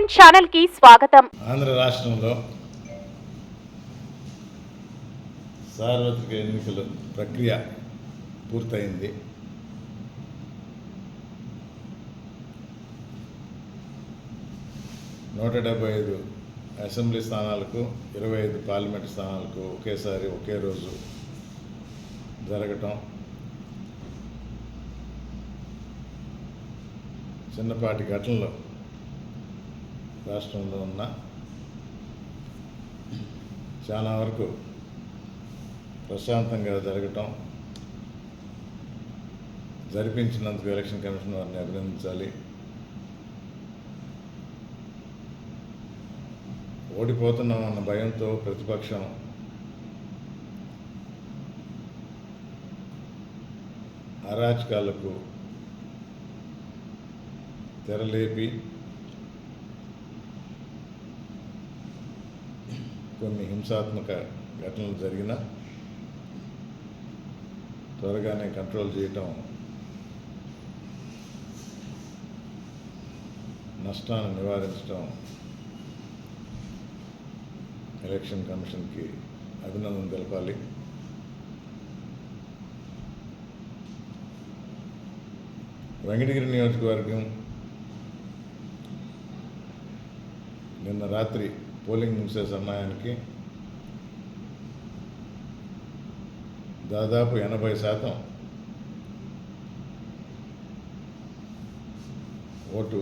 Nine channel కి స్వాగతం. ఆంధ్ర రాష్ట్రంలో సార్వత్రిక ఎన్నికల ప్రక్రియ పూర్తయింది. నూట 75 అసెంబ్లీ స్థానాలకు 25 పార్లమెంటు స్థానాలకు ఒకేసారి ఒకే రోజు జరగటం చిన్నపాటి ఘటనలు రాష్ట్రంలో ఉన్న చాలా వరకు ప్రశాంతంగా జరగటం, జరిపించినందుకు ఎలక్షన్ కమిషన్ వారిని అభినందించాలి. ఓడిపోతున్నామన్న భయంతో ప్రతిపక్షం అరాచకాలకు తెరలేపి కొన్ని హింసాత్మక ఘటనలు జరిగినా త్వరగానే కంట్రోల్ చేయటం, నష్టాన్ని నివారించడం ఎలక్షన్ కమిషన్కి అభినందన తెలపాలి. వెంకటగిరి నియోజకవర్గం నిన్న రాత్రి పోలింగ్ ముగిసే సమయానికి దాదాపు 80% ఓటు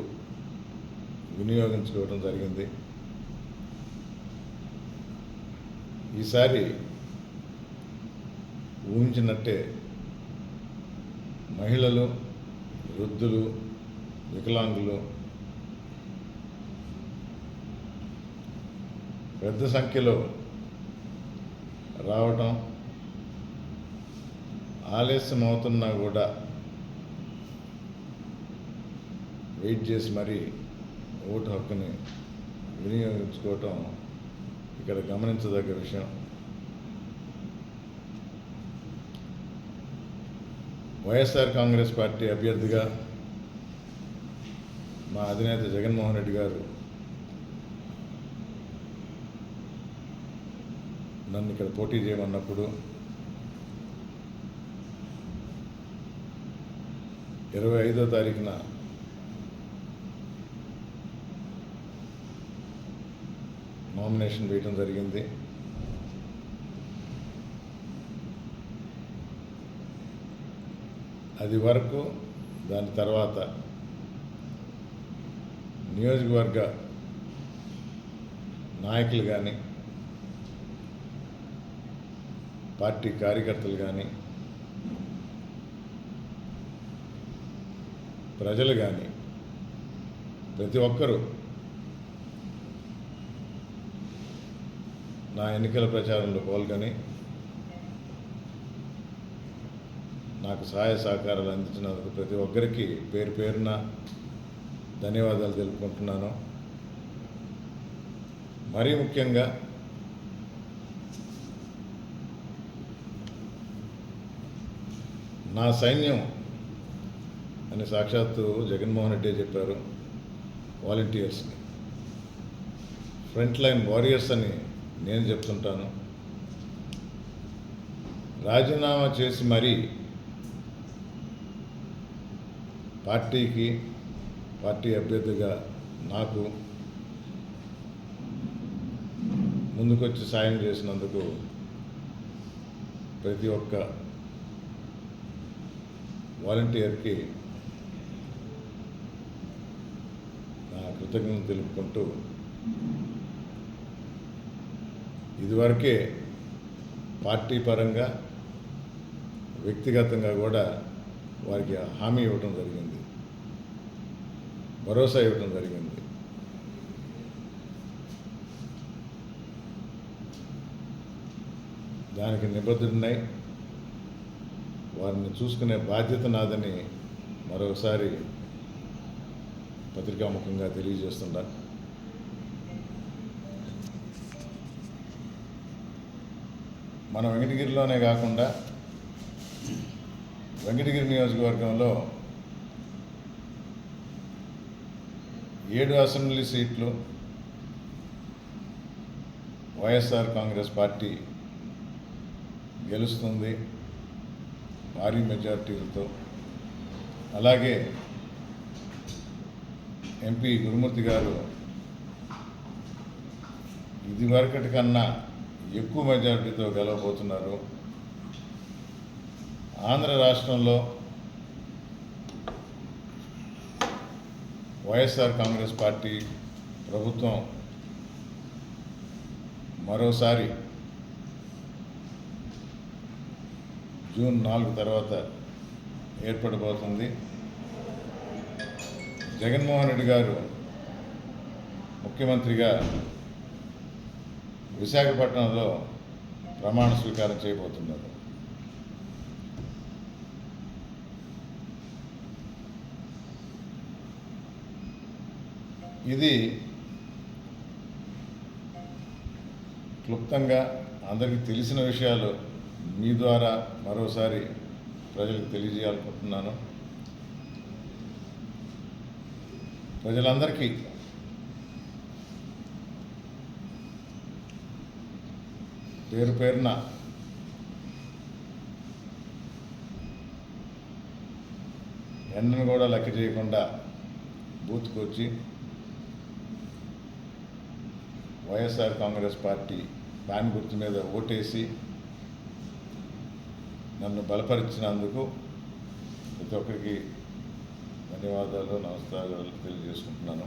వినియోగించుకోవడం జరిగింది. ఈసారి ఊహించినట్టే మహిళలు, వృద్ధులు, వికలాంగులు పెద్ద సంఖ్యలో రావటం, ఆలస్యం అవుతున్నా కూడా వెయిట్ చేసి మరీ ఓటు హక్కుని వినియోగించుకోవటం ఇక్కడ గమనించదగ్గ విషయం. వైఎస్ఆర్ కాంగ్రెస్ పార్టీ అభ్యర్థిగా మా అధినేత జగన్మోహన్ రెడ్డి గారు నన్ను ఇక్కడ పోటీ చేయమన్నప్పుడు 25వ తారీఖున నామినేషన్ వేయటం జరిగింది. అది వరకు దాని తర్వాత నియోజకవర్గ నాయకులు కానీ, పార్టీ కార్యకర్తలు కానీ, ప్రజలు కానీ ప్రతి ఒక్కరూ నా ఎన్నికల ప్రచారంలో పాల్గొని నాకు సహాయ సహకారాలు అందించినందుకు ప్రతి ఒక్కరికి పేరు పేరున ధన్యవాదాలు తెలుపుకుంటున్నాను. మరీ ముఖ్యంగా నా సైన్యం అని సాక్షాత్తు జగన్మోహన్ రెడ్డి చెప్పారు. వాలంటీర్స్ని ఫ్రంట్ లైన్ వారియర్స్ అని నేను చెప్తుంటాను. రాజీనామా చేసి మరీ పార్టీ అభ్యర్థిగా నాకు ముందుకొచ్చి సాయం చేసినందుకు ప్రతి ఒక్క వాలంటీర్కి నా కృతజ్ఞతలు తెలుపుకుంటూ, ఇదివరకే పార్టీ పరంగా వ్యక్తిగతంగా కూడా వారికి హామీ ఇవ్వటం జరిగింది, భరోసా ఇవ్వటం జరిగింది. దానికి నిబద్ధుడినై వారిని చూసుకునే బాధ్యత నాదని మరొకసారి పత్రికాముఖంగా తెలియజేస్తున్నా. మన వెంకటగిరిలోనే కాకుండా వెంకటగిరి నియోజకవర్గంలో 7 అసెంబ్లీ సీట్లు వైఎస్ఆర్ కాంగ్రెస్ పార్టీ గెలుస్తుంది భారీ మెజార్టీలతో. అలాగే ఎంపీ గురుమూర్తి గారు ఇదివరకటి కన్నా ఎక్కువ మెజార్టీతో గెలవబోతున్నారు. ఆంధ్ర రాష్ట్రంలో వైఎస్ఆర్ కాంగ్రెస్ పార్టీ ప్రభుత్వం మరోసారి జూన్ 4 తర్వాత ఏర్పడబోతుంది. జగన్మోహన్ రెడ్డి గారు ముఖ్యమంత్రిగా విశాఖపట్నంలో ప్రమాణ స్వీకారం చేయబోతున్నారు. ఇది క్లుప్తంగా అందరికీ తెలిసిన విషయాలు మీ ద్వారా మరోసారి ప్రజలకు తెలియజేయాలనుకుంటున్నాను. ప్రజలందరికీ పేరు పేరున ఎండను కూడా లెక్క చేయకుండా బూత్కి వచ్చి వైఎస్ఆర్ కాంగ్రెస్ పార్టీ ఫ్యాన్ గుర్తు మీద ఓటేసి నన్ను బలపరిచినందుకు ప్రతి ఒక్కరికి ధన్యవాదాలు, నమస్కారాలు తెలియజేసుకుంటున్నాను.